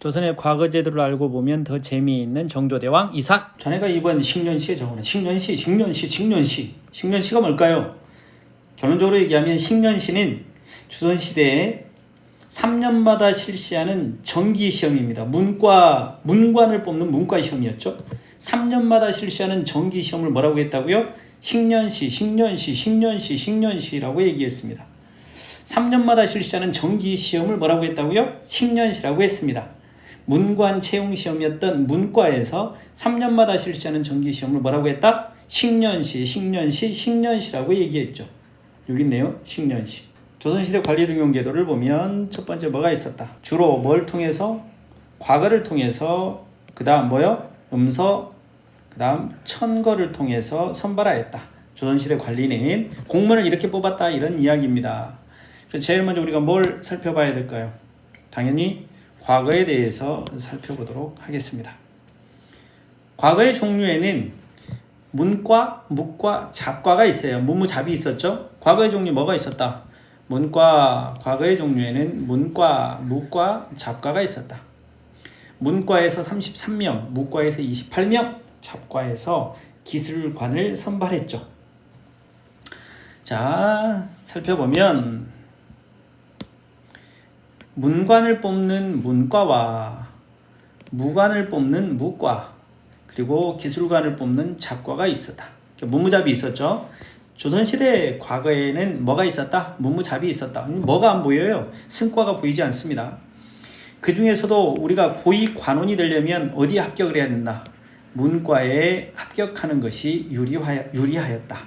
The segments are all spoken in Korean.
조선의 과거 제도를 알고 보면 더 재미있는 정조대왕 이산. 자네가 이번 식년시에 적어놓은 식년시가 뭘까요? 결론적으로 얘기하면 식년시는 조선시대에 3년마다 실시하는 정기시험입니다. 문관을 뽑는 문과시험이었죠. 3년마다 실시하는 정기시험을 뭐라고 했다고요? 식년시라고 얘기했습니다. 3년마다 실시하는 정기시험을 뭐라고 했다고요? 식년시라고 했습니다. 문관 채용시험이었던 문과에서 3년마다 실시하는 정기시험을 뭐라고 했다? 식년시라고 얘기했죠. 여기 있네요. 식년시. 조선시대 관리등용제도를 보면 첫 번째 뭐가 있었다? 주로 뭘 통해서? 과거를 통해서, 그 다음 뭐요? 음서, 그 다음 천거를 통해서 선발하였다. 조선시대 관리는 공문을 이렇게 뽑았다, 이런 이야기입니다. 그래서 제일 먼저 우리가 뭘 살펴봐야 될까요? 당연히 과거에 대해서 살펴보도록 하겠습니다. 과거의 종류에는 문과, 묵과, 잡과가 있어요. 문무잡이 있었죠? 과거의 종류 뭐가 있었다? 문과, 과거의 종류에는 문과, 묵과, 잡과가 있었다. 문과에서 33명, 묵과에서 28명, 잡과에서 기술관을 선발했죠. 자, 살펴보면 문관을 뽑는 문과와 무관을 뽑는 무과, 그리고 기술관을 뽑는 잡과가 있었다. 문무잡이 있었죠. 조선시대 과거에는 뭐가 있었다? 문무잡이 있었다. 뭐가 안 보여요? 승과가 보이지 않습니다. 그 중에서도 우리가 고위 관원이 되려면 어디에 합격을 해야 된다? 문과에 합격하는 것이 유리하였다.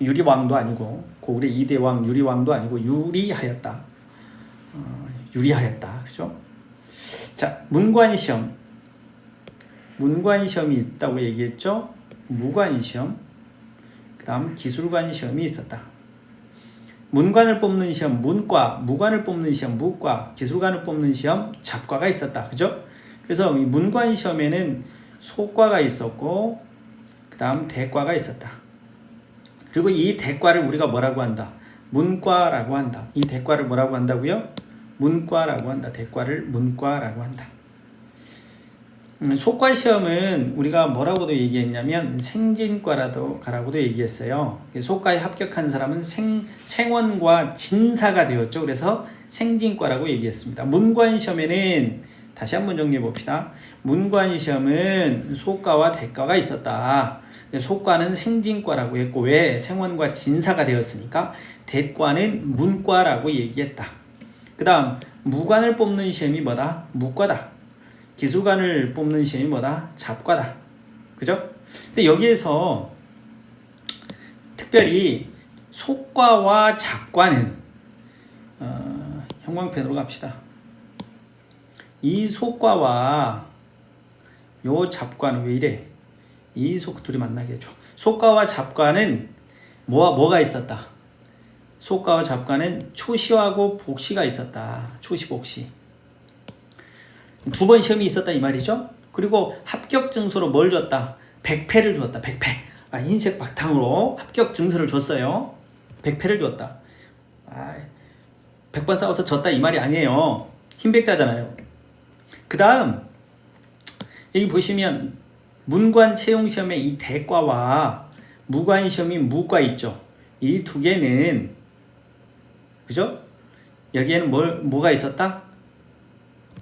유리왕도 아니고, 고구려 2대왕 유리왕도 아니고 유리하였다. 그죠? 자, 문관시험이 있다고 얘기했죠. 무관시험, 그 다음 기술관시험이 있었다. 문관을 뽑는 시험 문과, 무관을 뽑는 시험 무과, 기술관을 뽑는 시험 잡과가 있었다. 그죠? 그래서 이 문관시험에는 소과가 있었고, 그 다음 대과가 있었다. 그리고 이 대과를 우리가 뭐라고 한다? 문과라고 한다. 이 대과를 뭐라고 한다고요? 문과라고 한다. 대과를 문과라고 한다. 소과 시험은 우리가 뭐라고도 얘기했냐면 생진과라고도 얘기했어요. 소과에 합격한 사람은 생원과 진사가 되었죠. 그래서 생진과라고 얘기했습니다. 문관 시험에는 다시 한번 정리해 봅시다. 문관 시험은 소과와 대과가 있었다. 소과는 생진과라고 했고, 왜? 생원과 진사가 되었으니까 대과는 문과라고 얘기했다. 그 다음 무관을 뽑는 시험이 뭐다? 무과다. 기술관을 뽑는 시험이 뭐다? 잡과다. 그죠? 근데 여기에서 특별히 소과와 잡과는 형광펜으로 갑시다. 이 소과와 요 잡과는 왜 이래? 이 둘이 만나게 해줘. 소과와 잡과는 뭐가 있었다? 소과와 잡과는 초시하고 복시가 있었다. 초시, 복시. 두 번 시험이 있었다 이 말이죠. 그리고 합격 증서로 뭘 줬다? 100패를 줬다. 100패. 흰색 바탕으로 합격 증서를 줬어요. 100패를 줬다. 100번 싸워서 졌다 이 말이 아니에요. 흰백자잖아요. 그 다음 여기 보시면 문관 채용시험의 이 대과와 무관시험인 무과 있죠. 이 두 개는, 그죠? 여기에는 뭐가 있었다?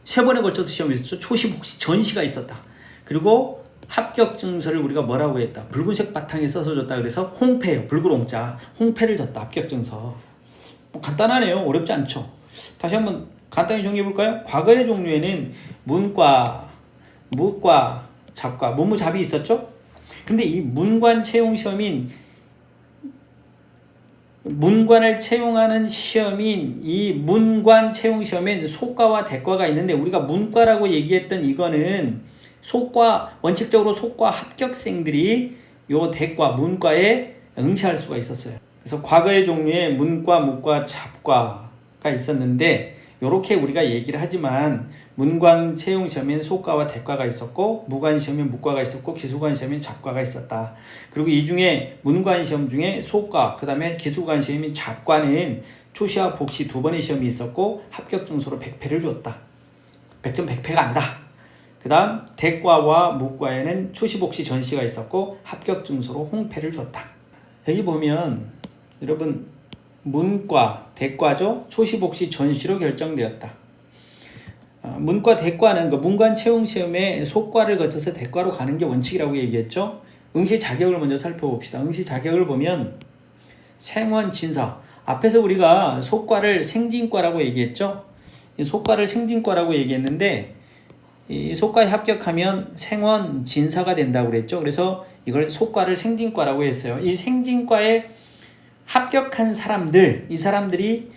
세 번에 걸쳐서 시험이 있었죠. 초시, 복시, 전시가 있었다. 그리고 합격 증서를 우리가 뭐라고 했다? 붉은색 바탕에 써서 줬다. 그래서 홍패예요. 붉은홍자. 홍패를 줬다. 합격 증서. 간단하네요. 어렵지 않죠. 다시 한번 간단히 정리해 볼까요? 과거의 종류에는 문과, 무과, 잡과, 문무잡이 있었죠. 근데 이 문관 채용 시험인 문관을 채용하는 시험인 이 문관 채용 시험엔 소과와 대과가 있는데, 우리가 문과라고 얘기했던 이거는 원칙적으로 소과 합격생들이 요 대과, 문과에 응시할 수가 있었어요. 그래서 과거의 종류에 문과, 무과, 잡과가 있었는데, 요렇게 우리가 얘기를 하지만 문관 채용 시험엔 소과와 대과가 있었고, 무관 시험엔 무과가 있었고, 기술관 시험엔 잡과가 있었다. 그리고 이 중에 문관 시험 중에 소과, 그 다음에 기술관 시험인 잡과는 초시와 복시 두 번의 시험이 있었고 합격 증서로 100패를 줬다. 100점 100패가 아니다. 그 다음 대과와 무과에는 초시복시 전시가 있었고 합격 증서로 홍패를 줬다. 여기 보면 여러분 문과, 대과죠. 초시복시 전시로 결정되었다. 문과, 대과는 그 문관 채용 시험에 속과를 거쳐서 대과로 가는 게 원칙이라고 얘기했죠. 응시 자격을 먼저 살펴봅시다. 응시 자격을 보면 생원, 진사. 앞에서 우리가 속과를 생진과라고 얘기했죠. 이 속과를 생진과라고 얘기했는데 이 속과에 합격하면 생원, 진사가 된다고 그랬죠. 그래서 이걸 속과를 생진과라고 했어요. 이 생진과에 합격한 사람들, 이 사람들이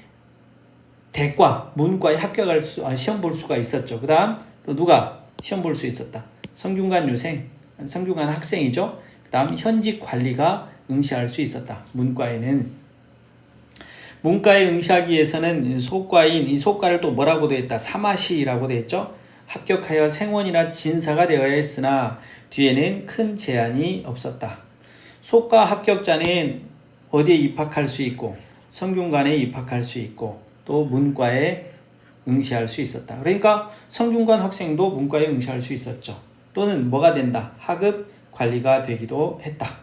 대과, 문과에 합격할 시험 볼 수가 있었죠. 그 다음 또 누가 시험 볼 수 있었다. 성균관 유생, 성균관 학생이죠. 그 다음 현직 관리가 응시할 수 있었다. 문과에는. 문과에 응시하기 위해서는 속과인 이 속과를 또 뭐라고 되어 있다. 사마시라고 되어 있죠. 합격하여 생원이나 진사가 되어야 했으나 뒤에는 큰 제한이 없었다. 속과 합격자는 어디에 입학할 수 있고 성균관에 입학할 수 있고 또 문과에 응시할 수 있었다. 그러니까 성균관 학생도 문과에 응시할 수 있었죠. 또는 뭐가 된다. 하급 관리가 되기도 했다.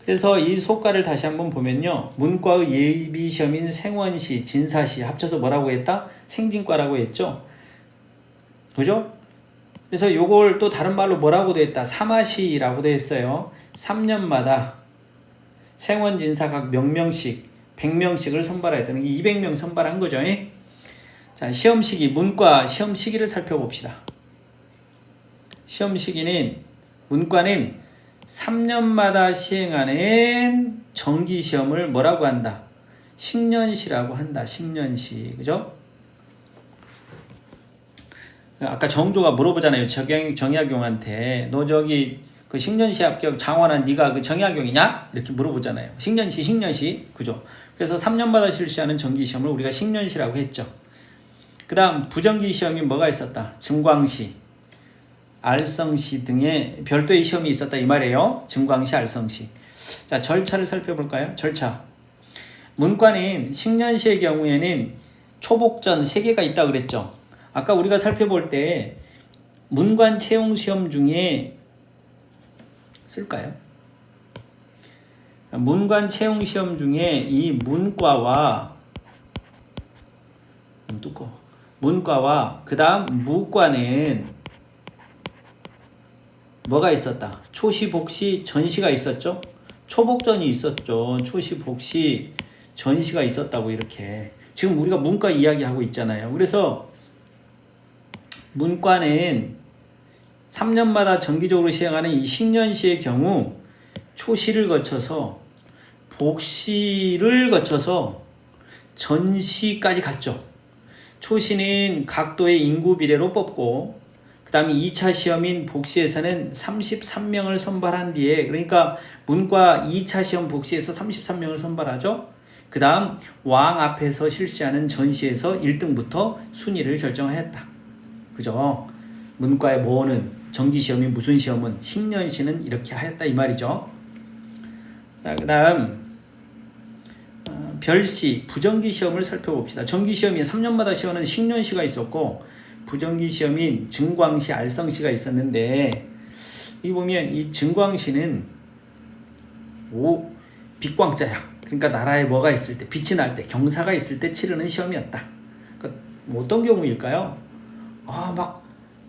그래서 이 속과를 다시 한번 보면요. 문과의 예비시험인 생원시, 진사시 합쳐서 뭐라고 했다? 생진과라고 했죠. 그죠? 그래서 요걸 또 다른 말로 뭐라고 되어 있다? 사마시라고 되어 있어요. 3년마다 생원, 진사 각 몇 명씩 100명씩을 선발했다는 200명 선발한 거죠. 자, 시험 시기, 문과 시험 시기를 살펴봅시다. 시험 시기는 문과는 3년마다 시행하는 정기시험을 뭐라고 한다? 식년시라고 한다. 식년시. 그죠? 아까 정조가 물어보잖아요. 정약용한테. 너 저기 그 식년시 합격 장원한 네가 그 정약용이냐? 이렇게 물어보잖아요. 식년시. 그죠? 그래서 3년마다 실시하는 정기시험을 우리가 식년시라고 했죠. 그 다음 부정기 시험이 뭐가 있었다? 증광시, 알성시 등의 별도의 시험이 있었다 이 말이에요. 증광시, 알성시. 자, 절차를 살펴볼까요? 절차. 문과는 식년시의 경우에는 초복전 3개가 있다고 그랬죠. 아까 우리가 살펴볼 때 문관 채용 시험 중에 쓸까요? 문관 채용 시험 중에 이 문과와 그 다음 무과는 뭐가 있었다? 초시, 복시, 전시가 있었죠? 초복전이 있었죠. 초시, 복시, 전시가 있었다고 이렇게. 지금 우리가 문과 이야기하고 있잖아요. 그래서 문과는 3년마다 정기적으로 시행하는 이 식년시의 경우 초시를 거쳐서 복시를 거쳐서 전시까지 갔죠. 초시는 각도의 인구 비례로 뽑고 그 다음에 2차 시험인 복시에서는 33명을 선발한 뒤에 그러니까 문과 2차 시험 복시에서 33명을 선발하죠. 그 다음 왕 앞에서 실시하는 전시에서 1등부터 순위를 결정하였다. 그죠? 문과의 뭐는 정기시험이 무슨 시험은 식년시는 이렇게 하였다 이 말이죠. 자, 그 다음 별시, 부정기 시험을 살펴봅시다. 정기시험이 3년마다 시험은 식년시가 있었고 부정기 시험인 증광시, 알성시가 있었는데 이 보면 이 증광시는 빛광자야. 그러니까 나라에 뭐가 있을 때, 빛이 날 때, 경사가 있을 때 치르는 시험이었다. 그러니까 뭐 어떤 경우일까요? 막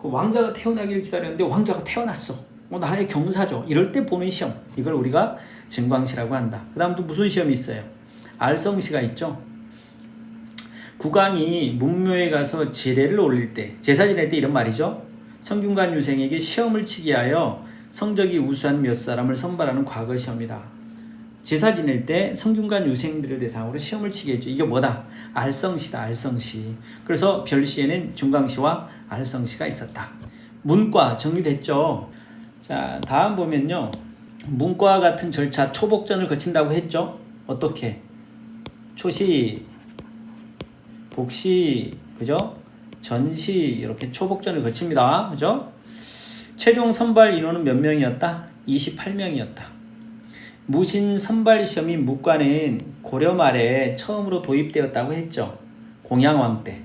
그 왕자가 태어나기를 기다렸는데 왕자가 태어났어. 나라의 경사죠. 이럴 때 보는 시험. 이걸 우리가 증광시라고 한다. 그 다음 또 무슨 시험이 있어요? 알성시가 있죠. 국왕이 문묘에 가서 제례를 올릴 때, 제사 지낼 때 이런 말이죠. 성균관 유생에게 시험을 치게 하여 성적이 우수한 몇 사람을 선발하는 과거 시험이다. 제사 지낼 때 성균관 유생들을 대상으로 시험을 치게 했죠. 이게 뭐다? 알성시다. 알성시. 그래서 별시에는 중광시와 알성시가 있었다. 문과 정리됐죠. 자, 다음 보면요. 문과와 같은 절차 초복전을 거친다고 했죠. 어떻게? 초시, 복시, 그죠? 전시 이렇게 초복전을 거칩니다. 그죠? 최종 선발 인원은 몇 명이었다? 28명이었다. 무신 선발 시험인 무과는 고려 말에 처음으로 도입되었다고 했죠. 공양왕 때.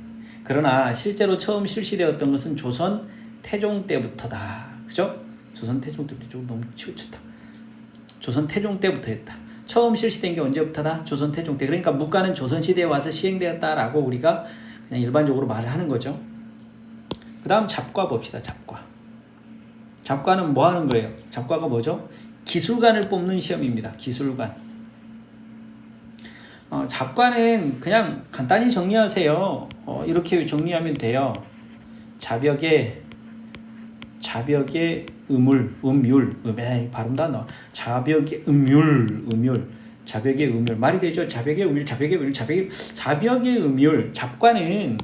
그러나 실제로 처음 실시되었던 것은 조선 태종 때부터다. 그죠? 조선 태종 때부터 좀 너무 치우쳤다. 조선 태종 때부터 했다. 처음 실시된 게 언제부터다? 조선 태종 때. 그러니까 무과는 조선시대에 와서 시행되었다라고 우리가 그냥 일반적으로 말을 하는 거죠. 그 다음 잡과 봅시다. 잡과. 잡과는 뭐 하는 거예요? 잡과가 뭐죠? 기술관을 뽑는 시험입니다. 기술관. 잡과는 그냥 간단히 정리하세요. 이렇게 정리하면 돼요. 자벽에 음율, 발음도 안 나와. 자벽의 음율. 자벽의 음율. 말이 되죠? 자벽의 음율. 자벽의 음율. 잡과는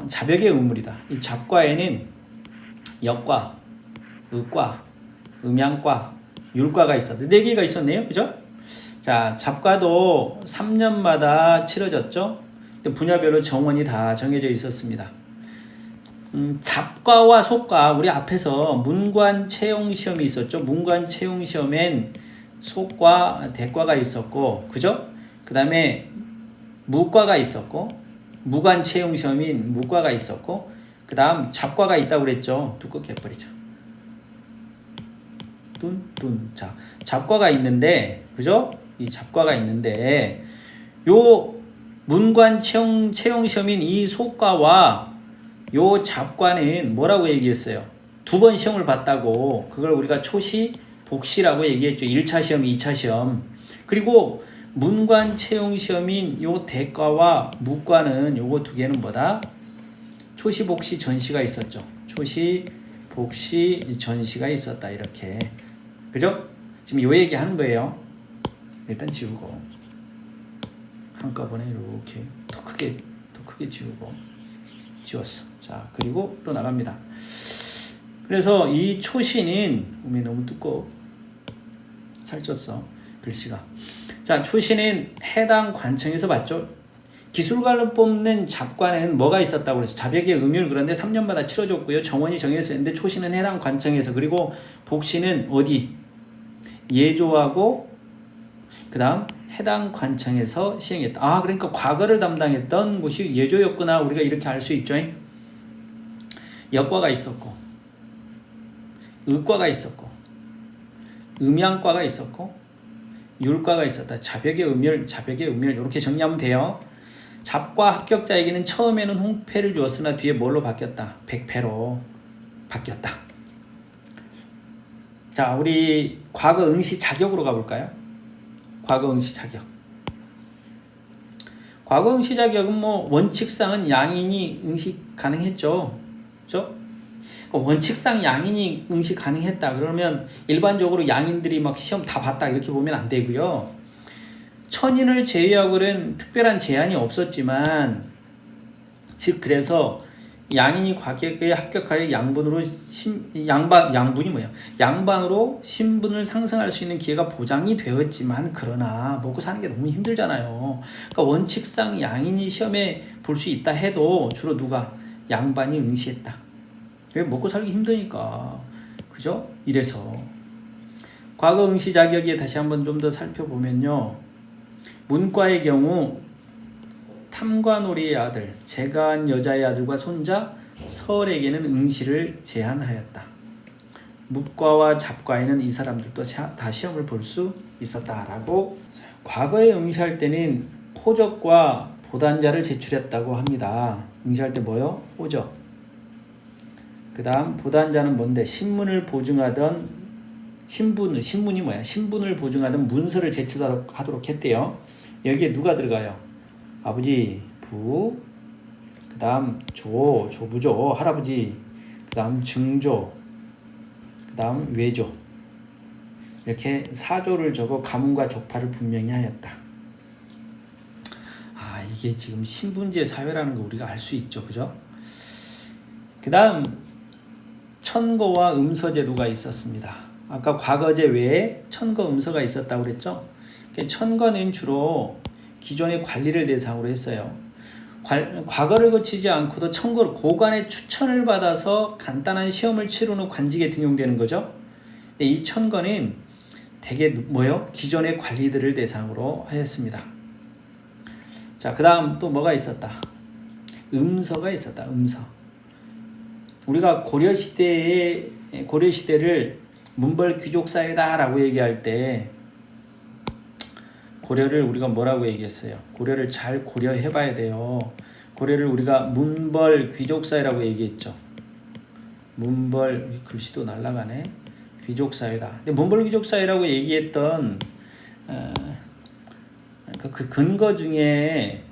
자벽의 음율이다. 이 잡과에는 역과, 의과, 음양과, 율과가 있었는데 4개가 있었네요. 그죠? 자, 잡과도 3년마다 치러졌죠. 분야별로 정원이 다 정해져 있었습니다. 잡과와 속과 우리 앞에서 문관 채용 시험이 있었죠. 문관 채용 시험엔 속과 대과가 있었고, 그죠? 그 다음에 무과가 있었고, 무관 채용 시험인 무과가 있었고, 그 다음 잡과가 있다고 그랬죠. 두껍게 해버리죠. 자, 잡과가 있는데, 그죠? 이 잡과가 있는데, 요 문관 채용 시험인 이 속과와 요 잡과는 뭐라고 얘기했어요? 2번 시험을 봤다고. 그걸 우리가 초시, 복시라고 얘기했죠. 1차 시험, 2차 시험. 그리고 문관 채용 시험인 요 대과와 무과는 요거 2개는 뭐다? 초시, 복시, 전시가 있었죠. 초시, 복시, 전시가 있었다. 이렇게. 그죠? 지금 요 얘기 하는 거예요. 일단 지우고. 한꺼번에 이렇게 더 크게 지우고. 지웠어. 자, 그리고 또 나갑니다. 그래서 이 초시는 너무 두꺼워. 살쪘어. 글씨가. 자, 초시는 해당 관청에서 봤죠. 기술관을 뽑는 잡과는 뭐가 있었다고 그랬어요? 자벽의 음율. 그런데 3년마다 치러졌고요. 정원이 정해져 있는데 초시는 해당 관청에서, 그리고 복시는 어디? 예조하고 그 다음 해당 관청에서 시행했다. 그러니까 과거를 담당했던 곳이 예조였구나. 우리가 이렇게 알 수 있죠. 역과가 있었고, 의과가 있었고, 음양과가 있었고, 율과가 있었다. 자벽의 음율 이렇게 정리하면 돼요. 잡과 합격자에게는 처음에는 홍패를 주었으나 뒤에 뭘로 바뀌었다? 100패로 바뀌었다. 자, 우리 과거 응시 자격으로 가볼까요? 과거 응시 자격. 과거 응시 자격은 원칙상은 양인이 응시 가능했죠. 그죠? 원칙상 양인이 응시 가능했다. 그러면 일반적으로 양인들이 막 시험 다 봤다. 이렇게 보면 안 되고요. 천인을 제외하고는 특별한 제한이 없었지만, 즉, 그래서 양인이 과격에 합격하여 양반으로 신분을 상승할 수 있는 기회가 보장이 되었지만, 그러나 먹고 사는 게 너무 힘들잖아요. 그러니까 원칙상 양인이 시험에 볼 수 있다 해도 주로 누가? 양반이 응시했다. 왜? 먹고 살기 힘드니까. 그죠? 이래서 과거 응시 자격에 다시 한번 좀 더 살펴보면요. 문과의 경우 탐관오리의 아들, 재간 여자의 아들과 손자 설에게는 응시를 제한하였다. 무과와 잡과에는 이 사람들도 다 시험을 볼 수 있었다라고. 과거에 응시할 때는 포적과 보단자를 제출했다고 합니다. 응시할 때 뭐요? 포적. 그 다음 보단자는 뭔데? 신분을 보증하던 신분이 뭐야? 신분을 보증하던 문서를 제출하도록 했대요. 여기에 누가 들어가요? 아버지, 부, 그 다음 조부조, 할아버지, 그 다음 증조, 그 다음 외조. 이렇게 사조를 적어 가문과 족파를 분명히 하였다. 이게 지금 신분제 사회라는 거 우리가 알 수 있죠. 그죠? 그 다음 천거와 음서제도가 있었습니다. 아까 과거제 외에 천거, 음서가 있었다고 그랬죠. 천거는 주로 기존의 관리를 대상으로 했어요. 과거를 거치지 않고도 천거로 고관의 추천을 받아서 간단한 시험을 치른 후 관직에 등용되는 거죠. 이 천거는 대개 뭐요? 기존의 관리들을 대상으로 하였습니다. 자, 그 다음 또 뭐가 있었다? 음서가 있었다. 음서. 우리가 고려시대를 문벌 귀족 사회다라고 얘기할 때 고려를 우리가 뭐라고 얘기했어요? 고려를 잘 고려해 봐야 돼요. 고려를 우리가 문벌 귀족 사회라고 얘기했죠. 문벌, 글씨도 날라가네. 귀족 사회다. 근데 문벌 귀족 사회라고 얘기했던 그 근거 중에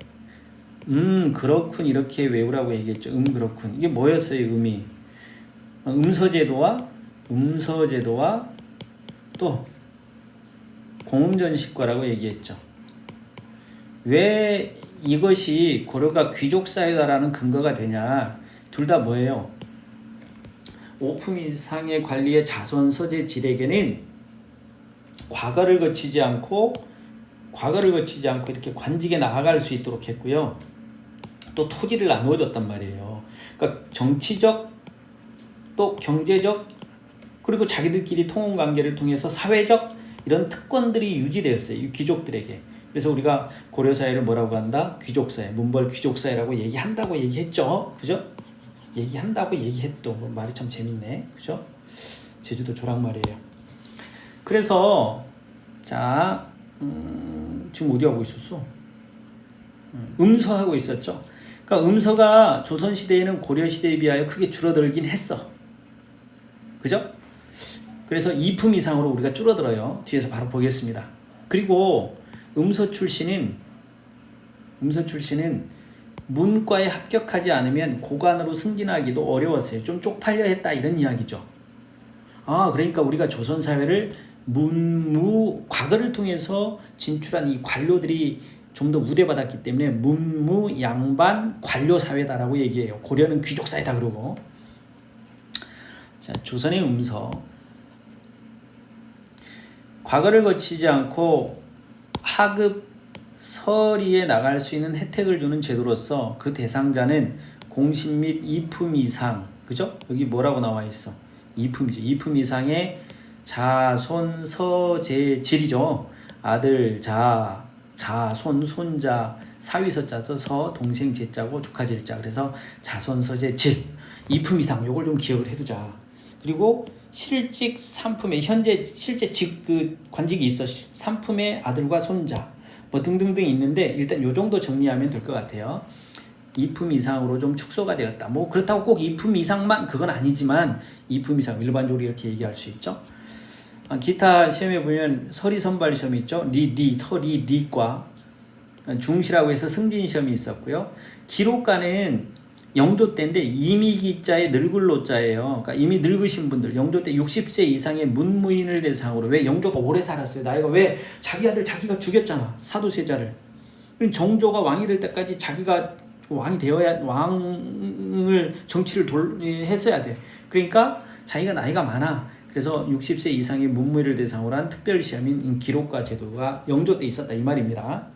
그렇군 이렇게 외우라고 얘기했죠. 그렇군. 이게 뭐였어요? 음이 음서제도와 또 공음전식과라고 얘기했죠. 왜 이것이 고려가 귀족 사회다라는 근거가 되냐? 둘 다 뭐예요? 오품 이상의 관리의 자손 서재 질에게는 과거를 거치지 않고 이렇게 관직에 나아갈 수 있도록 했고요. 또 토지를 나누어줬단 말이에요. 그러니까 정치적 또 경제적 그리고 자기들끼리 통혼 관계를 통해서 사회적 이런 특권들이 유지되었어요. 이 귀족들에게. 그래서 우리가 고려 사회를 뭐라고 한다? 귀족 사회, 문벌 귀족 사회라고 얘기한다고 얘기했죠. 그죠? 얘기한다고 얘기했던 말이 참 재밌네. 그죠? 제주도 조랑말이에요. 그래서 자 지금 어디 하고 있었어? 음서하고 있었죠. 그러니까 음서가 조선시대에는 고려시대에 비하여 크게 줄어들긴 했어. 그죠? 그래서 2품 이상으로 우리가 줄어들어요. 뒤에서 바로 보겠습니다. 그리고 음서 출신은 문과에 합격하지 않으면 고관으로 승진하기도 어려웠어요. 좀 쪽팔려 했다 이런 이야기죠. 그러니까 우리가 조선사회를 과거를 통해서 진출한 이 관료들이 좀 더 우대받았기 때문에 문무 양반 관료 사회다라고 얘기해요. 고려는 귀족 사회다 그러고. 자, 조선의 음서. 과거를 거치지 않고 하급 서리에 나갈 수 있는 혜택을 주는 제도로서 그 대상자는 공신 및 2품 이상, 그죠? 여기 뭐라고 나와 있어? 2품이죠. 2품 이상의 자손 서제질이죠. 아들 자손 손자 사위서자서 서 동생 제자고 조카 제자. 그래서 자손 서제질 2품 이상 요걸 좀 기억을 해두자. 그리고 실직 3품에 현재 실제 관직이 있어. 3품의 아들과 손자 뭐 등등등 있는데 일단 요 정도 정리하면 될 것 같아요. 2품 이상으로 좀 축소가 되었다. 뭐 그렇다고 꼭 2품 이상만 그건 아니지만 2품 이상 일반적으로 이렇게 얘기할 수 있죠. 기타 시험에 보면 서리 선발 시험이 있죠. 서리 리과 중시라고 해서 승진 시험이 있었고요. 기록과는 영조 때인데 이미 기자의 늙을 노자예요. 그러니까 이미 늙으신 분들 영조 때 60세 이상의 문무인을 대상으로. 왜 영조가 오래 살았어요? 나이가 왜 자기 아들 자기가 죽였잖아. 사도세자를. 정조가 왕이 될 때까지 자기가 왕이 되어야 왕을 정치를 했어야 돼. 그러니까 자기가 나이가 많아. 그래서 60세 이상의 문무인을 대상으로 한 특별 시험인 기록과 제도가 영조 때 있었다 이 말입니다.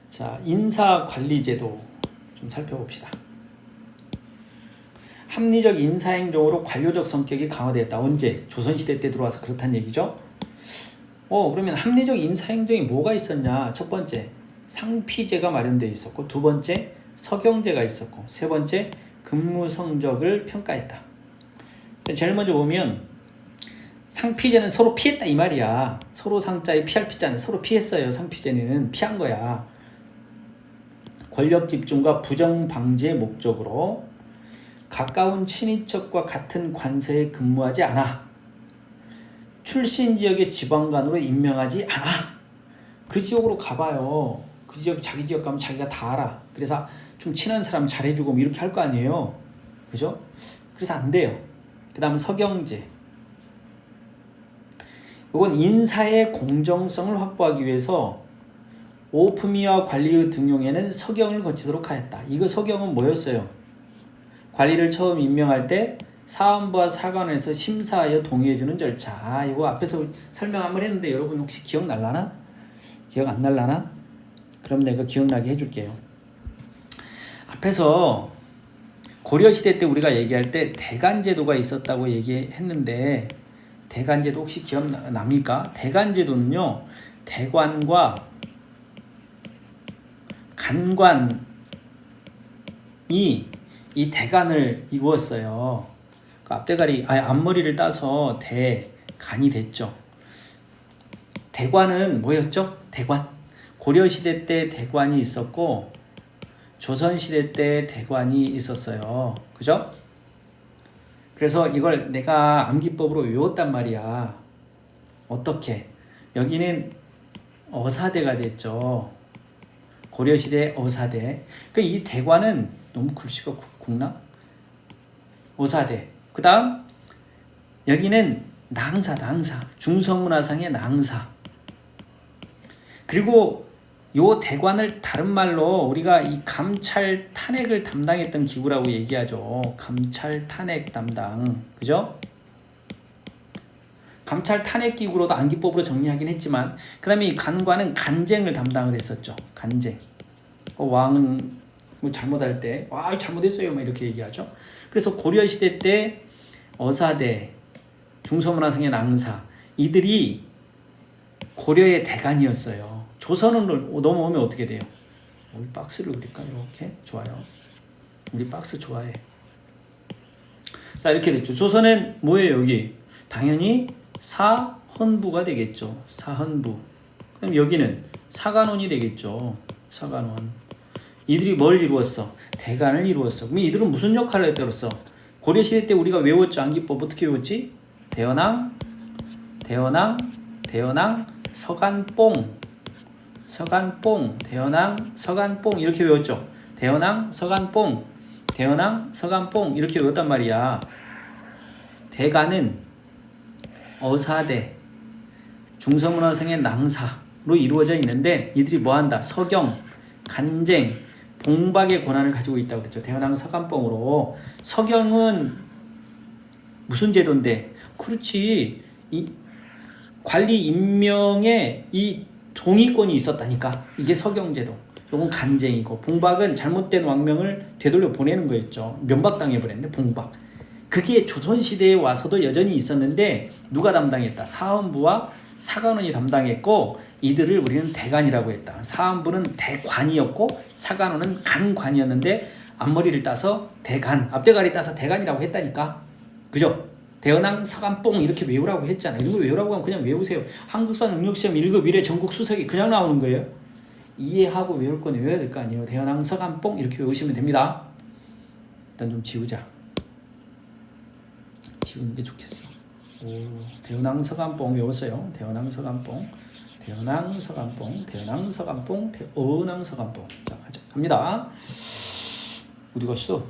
자, 인사관리제도 좀 살펴봅시다. 합리적 인사행정으로 관료적 성격이 강화되었다. 언제? 조선시대 때 들어와서 그렇다는 얘기죠. 그러면 합리적 인사행정이 뭐가 있었냐? 첫 번째, 상피제가 마련되어 있었고, 두 번째, 서경제가 있었고, 세 번째, 근무 성적을 평가했다. 제일 먼저 보면 상피제는 서로 피했다 이 말이야. 서로 상자에 피할 피자는 서로 피했어요. 상피제는 피한 거야. 권력 집중과 부정 방지의 목적으로 가까운 친인척과 같은 관서에 근무하지 않아. 출신 지역의 지방관으로 임명하지 않아. 그 지역으로 가봐요. 그 지역 자기 지역 가면 자기가 다 알아. 그래서 좀 친한 사람 잘해주고 뭐 이렇게 할 거 아니에요. 그죠? 그래서 안 돼요. 그 다음 서경제. 이건 인사의 공정성을 확보하기 위해서 오품위와 관리의 등용에는 서경을 거치도록 하였다. 이거 서경은 뭐였어요? 관리를 처음 임명할 때 사원부와 사관에서 심사하여 동의해주는 절차. 이거 앞에서 설명 한번 했는데 여러분 혹시 기억날라나? 기억 안 날라나? 그럼 내가 기억나게 해줄게요. 앞에서 고려시대 때 우리가 얘기할 때 대간제도가 있었다고 얘기했는데 대간제도 혹시 기억납니까? 대간제도는요. 대관과 간관이 이 대간을 이루었어요. 그 앞대가리, 앞머리를 따서 대간이 됐죠. 대관은 뭐였죠? 대관. 고려시대 때 대관이 있었고 조선시대 때 대관이 있었어요. 그죠? 그래서 이걸 내가 암기법으로 외웠단 말이야. 어떻게? 여기는 어사대가 됐죠. 고려시대 어사대. 이 대관은 너무 글씨가 굵나? 어사대. 그 다음 여기는 낭사. 중성문화상의 낭사. 그리고 요 대관을 다른 말로 우리가 이 감찰 탄핵을 담당했던 기구라고 얘기하죠. 감찰 탄핵 담당. 그죠? 감찰 탄핵 기구로도 암기법으로 정리하긴 했지만 그 다음에 이 간관은 간쟁을 담당을 했었죠. 간쟁. 왕은 뭐 잘못할 때 잘못했어요 막 이렇게 얘기하죠. 그래서 고려시대 때 어사대, 중서문화상의 낭사 이들이 고려의 대간이었어요. 조선으로 넘어오면 어떻게 돼요? 우리 박스를 그릴까요? 이렇게? 좋아요. 우리 박스 좋아해. 자, 이렇게 됐죠. 조선은 뭐예요, 여기? 당연히 사헌부가 되겠죠. 사헌부. 그럼 여기는 사관원이 되겠죠. 사관원. 이들이 뭘 이루었어? 대간을 이루었어. 그럼 이들은 무슨 역할을 했더랬어? 고려시대 때 우리가 외웠죠. 암기법 어떻게 외웠지? 대연왕, 서간뽕, 대연왕, 서간뽕 이렇게 외웠죠. 대연왕, 서간뽕 이렇게 외웠단 말이야. 대간은 어사대, 중서문화상의 낭사로 이루어져 있는데 이들이 뭐한다? 서경, 간쟁, 봉박의 권한을 가지고 있다고 그랬죠. 대연왕 서간뽕으로. 서경은 무슨 제도인데? 그렇지. 이 관리 임명에 이 동의권이 있었다니까. 이게 서경제도. 요건 간쟁이고 봉박은 잘못된 왕명을 되돌려 보내는 거였죠. 면박당해 버렸네. 봉박. 그게 조선시대에 와서도 여전히 있었는데 누가 담당했다? 사헌부와 사관원이 담당했고 이들을 우리는 대간이라고 했다. 사헌부는 대관이었고 사관원은 간관이었는데 앞머리를 따서 대간, 앞대가리 따서 대간이라고 했다니까. 그죠? 대연왕 서간뽕 이렇게 외우라고 했잖아요. 이런 거 외우라고 하면 그냥 외우세요. 한국사 능력시험 1급 1회 전국 수석이 그냥 나오는 거예요. 이해하고 외울 건 외워야 될 거 아니에요. 대연왕 서간뽕 이렇게 외우시면 됩니다. 일단 좀 지우자. 지우는 게 좋겠어. 대연왕 서간뽕 외웠어요. 대연왕 서간뽕. 자, 갑니다. 어디 갔어?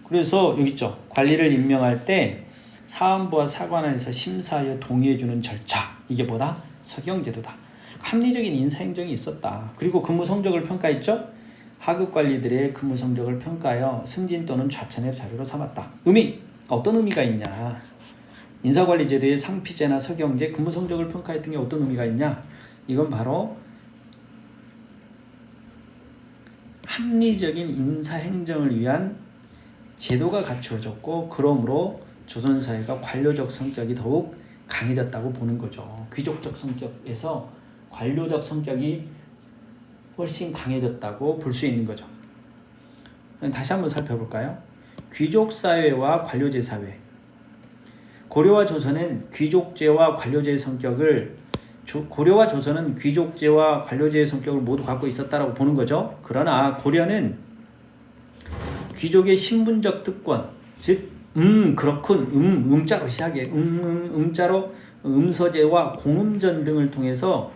그래서 여기 있죠. 관리를 임명할 때 사헌부와 사관원에서 심사하여 동의해주는 절차. 이게 뭐다? 서경제도다. 합리적인 인사행정이 있었다. 그리고 근무 성적을 평가했죠. 하급 관리들의 근무 성적을 평가하여 승진 또는 좌천의 자료로 삼았다. 어떤 의미가 있냐? 인사관리제도의 상피제나 서경제 근무 성적을 평가했던 게 어떤 의미가 있냐? 이건 바로 합리적인 인사행정을 위한 제도가 갖추어졌고 그러므로 조선사회가 관료적 성격이 더욱 강해졌다고 보는 거죠. 귀족적 성격에서 관료적 성격이 훨씬 강해졌다고 볼 수 있는 거죠. 다시 한번 살펴볼까요? 귀족사회와 관료제 사회. 고려와 조선은 귀족제와 관료제의 성격을 고려와 조선은 귀족제와 관료제의 성격을 모두 갖고 있었다라고 보는 거죠. 그러나 고려는 귀족의 신분적 특권, 즉 그렇군, 음자로 시작해. 음자로 음서제와 공음전 등을 통해서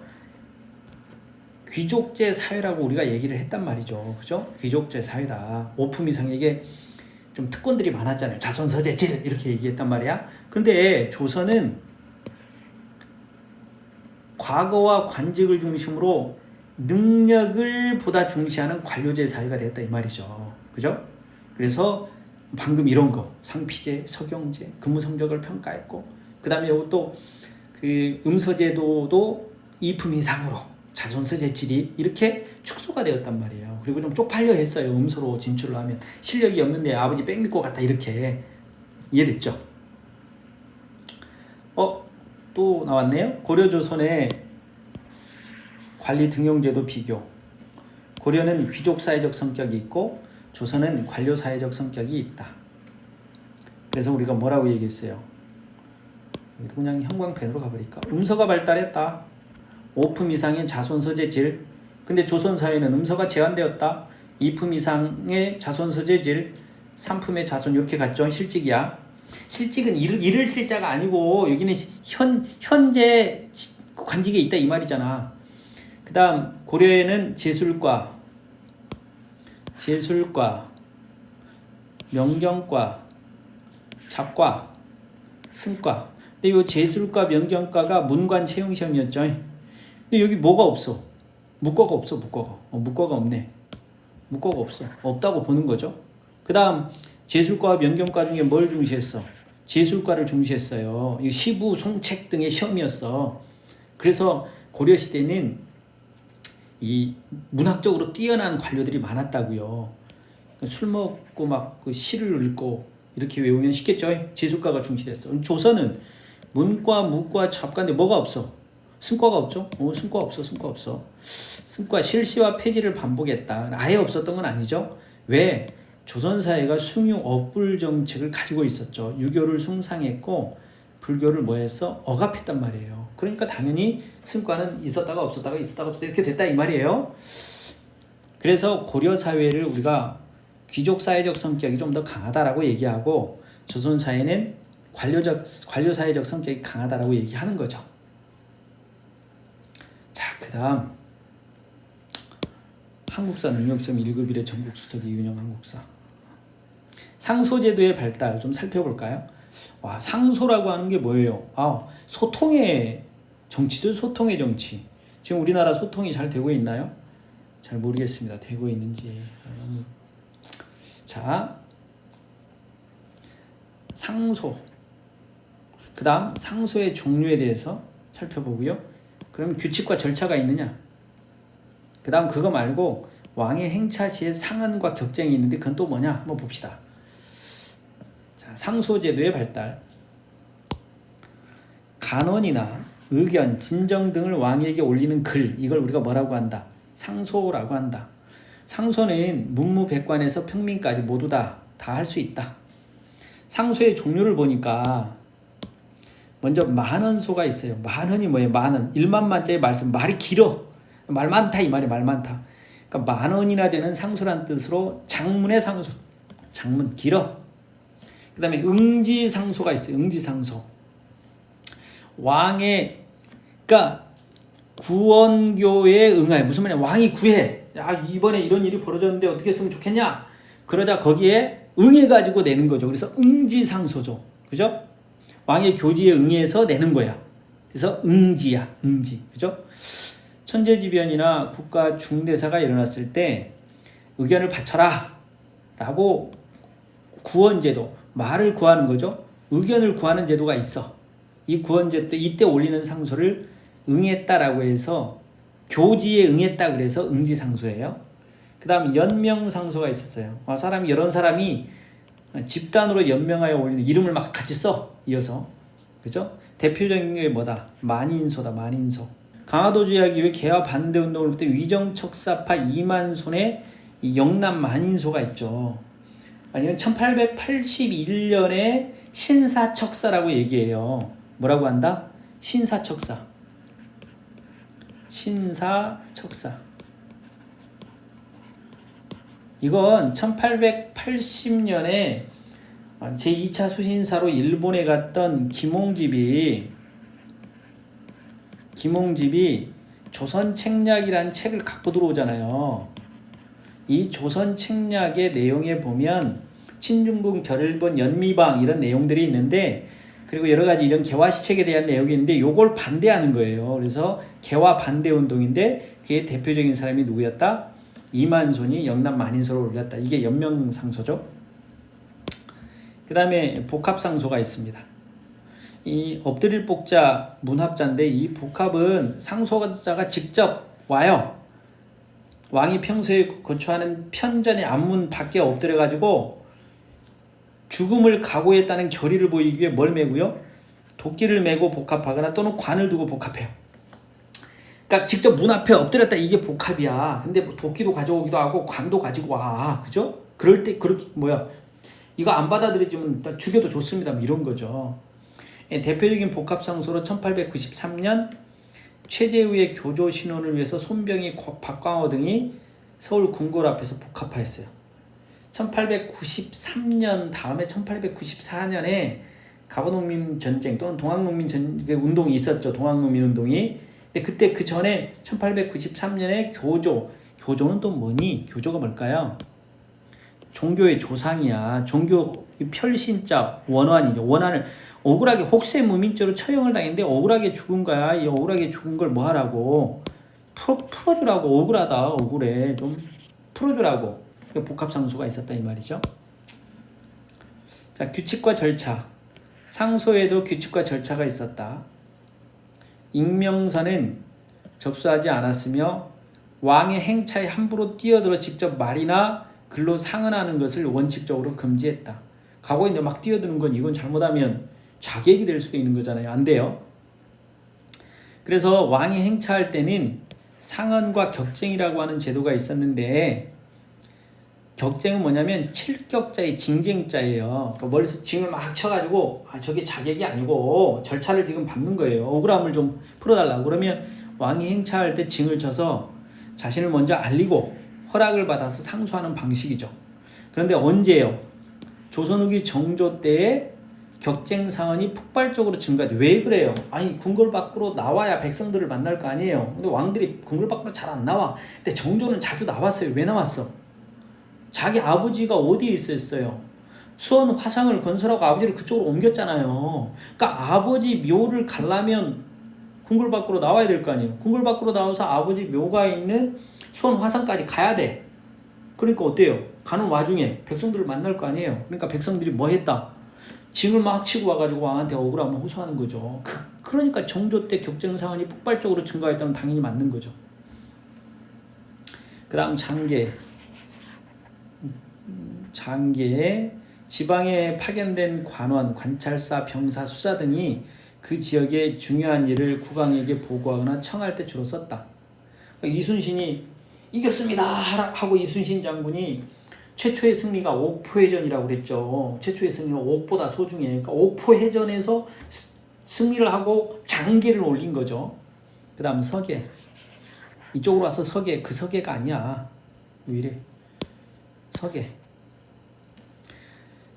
귀족제 사회라고 우리가 얘기를 했단 말이죠. 그죠? 귀족제 사회다. 오품 이상에게 좀 특권들이 많았잖아요. 자손서재 질 이렇게 얘기했단 말이야. 그런데 조선은 과거와 관직을 중심으로 능력을 보다 중시하는 관료제 사회가 되었다 이 말이죠. 그죠? 그래서 방금 이런 거 상피제, 서경제, 근무 성적을 평가했고 그 다음에 이것도 그 음서제도도 이품 이상으로 자손서재 질이 이렇게 축소가 되었단 말이에요. 그리고 좀 쪽팔려 했어요. 음서로 진출을 하면 실력이 없는데 아버지 뺑 믿고 갔다 이렇게. 이해됐죠? 또 나왔네요. 고려조선의 관리 등용제도 비교. 고려는 귀족 사회적 성격이 있고 조선은 관료 사회적 성격이 있다. 그래서 우리가 뭐라고 얘기했어요? 그냥 형광펜으로 가버릴까? 음서가 발달했다. 5품 이상의 자손 서재질. 근데 조선 사회는 음서가 제한되었다. 2품 이상의 자손 서재질, 3품의 자손 이렇게 갔죠. 실직이야. 실직은 이를 실자가 아니고 여기는 현재 관직에 있다 이 말이잖아. 그 다음 고려에는 제술과, 명경과, 잡과, 승과. 근데 이 제술과 명경과가 문관 채용 시험이었죠. 근데 여기 뭐가 없어? 문과가 없어. 문과가 없네. 문과가 없어. 없다고 보는 거죠. 그 다음 제술과와 명경과 중에 뭘 중시했어? 제술과를 중시했어요. 이 시부, 송책 등의 시험이었어. 그래서 고려시대는 이 문학적으로 뛰어난 관료들이 많았다고요. 술 먹고 막 그 시를 읽고 이렇게 외우면 쉽겠죠. 제술과가 중시됐어. 조선은 문과, 무과, 잡과인데 뭐가 없어? 승과가 없죠? 승과 없어. 승과 실시와 폐지를 반복했다. 아예 없었던 건 아니죠. 왜? 조선 사회가 숭유 억불 정책을 가지고 있었죠. 유교를 숭상했고 불교를 뭐 했어? 억압했단 말이에요. 그러니까 당연히 승과는 있었다가 없었다가 이렇게 됐다 이 말이에요. 그래서 고려 사회를 우리가 귀족 사회적 성격이 좀 더 강하다라고 얘기하고 조선 사회는 관료 사회적 성격이 강하다라고 얘기하는 거죠. 자, 그다음 한국사 능력시험 1급 1회 전국 수석이 유형 한국사. 상소제도의 발달 좀 살펴볼까요? 와, 상소라고 하는 게 뭐예요? 소통의 정치죠. 소통의 정치. 지금 우리나라 소통이 잘 되고 있나요? 잘 모르겠습니다. 되고 있는지. 자, 상소. 그 다음 상소의 종류에 대해서 살펴보고요. 그럼 규칙과 절차가 있느냐? 그 다음 그거 말고 왕의 행차 시에 상한과 격쟁이 있는데 그건 또 뭐냐? 한번 봅시다. 자, 상소제도의 발달. 간언이나 의견, 진정 등을 왕에게 올리는 글, 이걸 우리가 뭐라고 한다? 상소라고 한다. 상소는 문무백관에서 평민까지 모두 다 할 수 있다. 상소의 종류를 보니까 먼저 만언소가 있어요. 만언이 뭐예요? 만언. 1만만자의 말씀. 말이 길어. 말 많다 이 말이에요. 말 많다. 그러니까 만언이나 되는 상소란 뜻으로 장문의 상소. 장문 길어. 그 다음에 응지상소가 있어요. 응지상소. 왕의 그러니까 구원교에 응하여. 무슨 말이냐? 왕이 구해. 야, 이번에 이런 일이 벌어졌는데 어떻게 했으면 좋겠냐? 그러자 거기에 응해가지고 내는 거죠. 그래서 응지상소죠. 그죠? 왕의 교지에 응해서 내는 거야. 그래서 응지야. 응지. 그죠? 천재지변이나 국가 중대사가 일어났을 때 의견을 바쳐라 라고 구원제도, 말을 구하는 거죠. 의견을 구하는 제도가 있어. 이 구원제도 이때 올리는 상소를 응했다라고 해서 교지에 응했다 그래서 응지상소예요. 그 다음 연명상소가 있었어요. 여러 사람이 집단으로 연명하여 올리는 이름을 막 같이 써 이어서. 그죠? 대표적인 게 뭐다? 만인소다. 만인소. 강화도주의하기 위해 개화 반대 운동을 볼 때 위정척사파 이만손의 영남 만인소가 있죠. 아니면 1881년에 신사척사라고 얘기해요. 뭐라고 한다? 신사척사. 이건 1880년에 제2차 수신사로 일본에 갔던 김홍집이 조선책략이라는 책을 갖고 들어오잖아요. 이 조선책략의 내용에 보면 친중국 결일본 연미방 이런 내용들이 있는데, 그리고 여러 가지 이런 개화시책에 대한 내용이 있는데 요걸 반대하는 거예요. 그래서 개화 반대 운동인데 그게 대표적인 사람이 누구였다? 이만손이 영남 만인소를 올렸다. 이게 연명상소죠. 그 다음에 복합상소가 있습니다. 이 엎드릴 복자 문합자인데 이 복합은 상소자가 직접 와요. 왕이 평소에 거처하는 편전의 앞문 밖에 엎드려가지고 죽음을 각오했다는 결의를 보이기 위해 뭘 메고요? 도끼를 메고 복합하거나 또는 관을 두고 복합해요. 그러니까 직접 문 앞에 엎드렸다 이게 복합이야. 근데 뭐 도끼도 가져오기도 하고 관도 가지고 와. 그죠? 그럴 때 그렇게 이거 안 받아들여지면 일단 죽여도 좋습니다. 뭐 이런 거죠. 예, 대표적인 복합 상소로 1893년 최재우의 교조 신원을 위해서 손병희, 박광호 등이 서울 궁궐 앞에서 복합하였어요. 1893년 다음에 1894년에 갑오농민 전쟁 또는 동학농민 운동이 있었죠. 동학농민 운동이. 근데 그때 그 전에 1893년에 교조는 또 뭐니? 교조가 뭘까요? 종교의 조상이야. 종교 편신자 원환이죠. 원환을 억울하게 혹세무민죄로 처형을 당했는데 억울하게 죽은 거야. 이 억울하게 죽은 걸 뭐 하라고? 풀어주라고. 억울하다. 억울해. 좀 풀어주라고. 복합상소가 있었다 이 말이죠. 자, 규칙과 절차. 상소에도 규칙과 절차가 있었다. 익명서는 접수하지 않았으며 왕의 행차에 함부로 뛰어들어 직접 말이나 글로 상언하는 것을 원칙적으로 금지했다. 과거에 이제 막 뛰어드는 건 이건 잘못하면 자객이 될 수도 있는 거잖아요. 안 돼요. 그래서 왕이 행차할 때는 상언과 격쟁이라고 하는 제도가 있었는데 격쟁은 뭐냐면 칠격자의 징쟁자예요. 그러니까 머리에서 징을 막 쳐가지고 저게 자객이 아니고 절차를 지금 밟는 거예요. 억울함을 좀 풀어달라고. 그러면 왕이 행차할 때 징을 쳐서 자신을 먼저 알리고 허락을 받아서 상소하는 방식이죠. 그런데 언제요? 조선 후기 정조 때에 격쟁 사안이 폭발적으로 증가돼. 왜 그래요? 아니 궁궐 밖으로 나와야 백성들을 만날 거 아니에요. 근데 왕들이 궁궐 밖으로 잘 안 나와. 근데 정조는 자주 나왔어요. 왜 나왔어? 자기 아버지가 어디에 있었어요? 수원 화상을 건설하고 아버지를 그쪽으로 옮겼잖아요. 그러니까 아버지 묘를 가려면 궁궐 밖으로 나와야 될 거 아니에요. 궁궐 밖으로 나와서 아버지 묘가 있는 수원 화상까지 가야 돼. 그러니까 어때요? 가는 와중에 백성들을 만날 거 아니에요. 그러니까 백성들이 뭐 했다? 징을 막 치고 와가지고 왕한테 억울함을 호소하는 거죠. 그러니까 정조 때 격쟁 사안이 폭발적으로 증가했다면 당연히 맞는 거죠. 그 다음 장계에 지방에 파견된 관원, 관찰사, 병사, 수사 등이 그 지역의 중요한 일을 국왕에게 보고하거나 청할 때 주로 썼다. 그러니까 이순신이 이겼습니다 하고 이순신 장군이 최초의 승리가 옥포해전이라고 그랬죠. 최초의 승리는 옥보다 소중해. 그러니까 옥포해전에서 승리를 하고 장계를 올린 거죠. 그 다음 서계. 이쪽으로 와서 서계. 그 서계가 아니야. 왜 이래? 서계.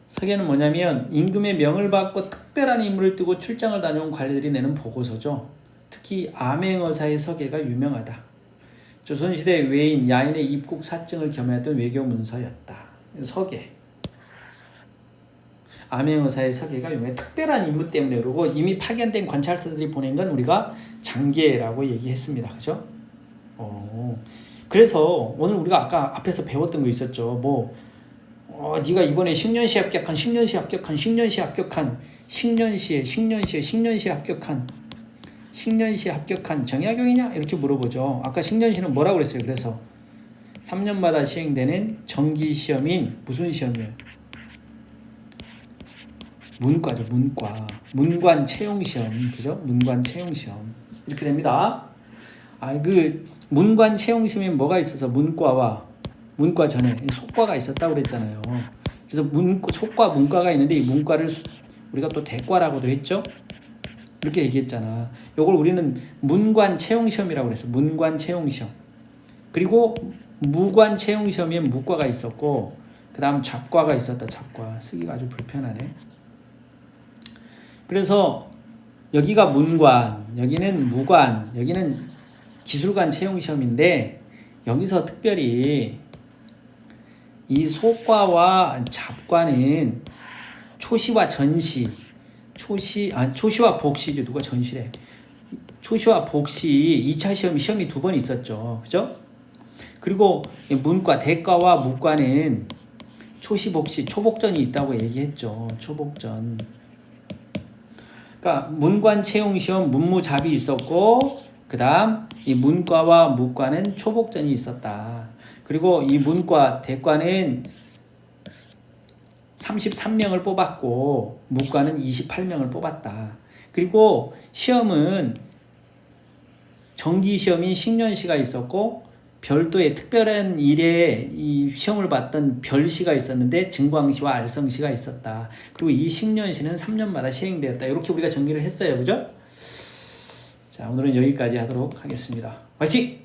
서계는 뭐냐면 임금의 명을 받고 특별한 임무를 띠고 출장을 다녀온 관리들이 내는 보고서죠. 특히 암행어사의 서계가 유명하다. 조선시대 외인, 야인의 입국 사증을 겸했던 외교 문서였다. 서계. 암행어사의 서계가 유명해. 특별한 임무 때문에 그러고 이미 파견된 관찰사들이 보낸 건 우리가 장계라고 얘기했습니다. 그죠? 그래서 오늘 우리가 아까 앞에서 배웠던 거 있었죠. 네가 이번에 10년시 합격한 10년시 합격한 10년시 합격한 10년시에 합격한 10년시 합격한 정약용이냐? 이렇게 물어보죠. 아까 10년시는 뭐라고 그랬어요? 그래서 3년마다 시행되는 정기시험인 무슨 시험이에요? 문과죠. 문관 채용시험. 그죠? 문관 채용시험. 이렇게 됩니다. 문관 채용시험에 뭐가 있어서 문과 전에 속과가 있었다고 그랬잖아요. 그래서 속과 문과가 있는데 이 문과를 우리가 또 대과라고도 했죠. 이렇게 얘기했잖아. 요걸 우리는 문관 채용시험이라고 그랬어. 문관 채용시험. 그리고 무관 채용시험에 무과가 있었고 그 다음 잡과가 있었다. 잡과. 쓰기가 아주 불편하네. 그래서 여기가 문관, 여기는 무관, 여기는 기술관 채용시험인데 여기서 특별히 이 소과와 잡과는 초시와 전시, 초시와 복시죠. 누가 전시래. 초시와 복시 2차 시험이 두 번 있었죠. 그죠? 그리고 문과, 대과와 무과는 초시, 복시, 초복전이 있다고 얘기했죠. 초복전. 그러니까 문관 채용 시험 문무잡이 있었고 그 다음 이 문과와 무과는 초복전이 있었다. 그리고 이 문과, 대과는 33명을 뽑았고 무과는 28명을 뽑았다. 그리고 시험은 정기 시험인 식년시가 있었고 별도의 특별한 일에 이 시험을 봤던 별시가 있었는데 증광시와 알성시가 있었다. 그리고 이 식년시는 3년마다 시행되었다. 이렇게 우리가 정리를 했어요. 그죠? 자, 오늘은 여기까지 하도록 하겠습니다. 화이팅!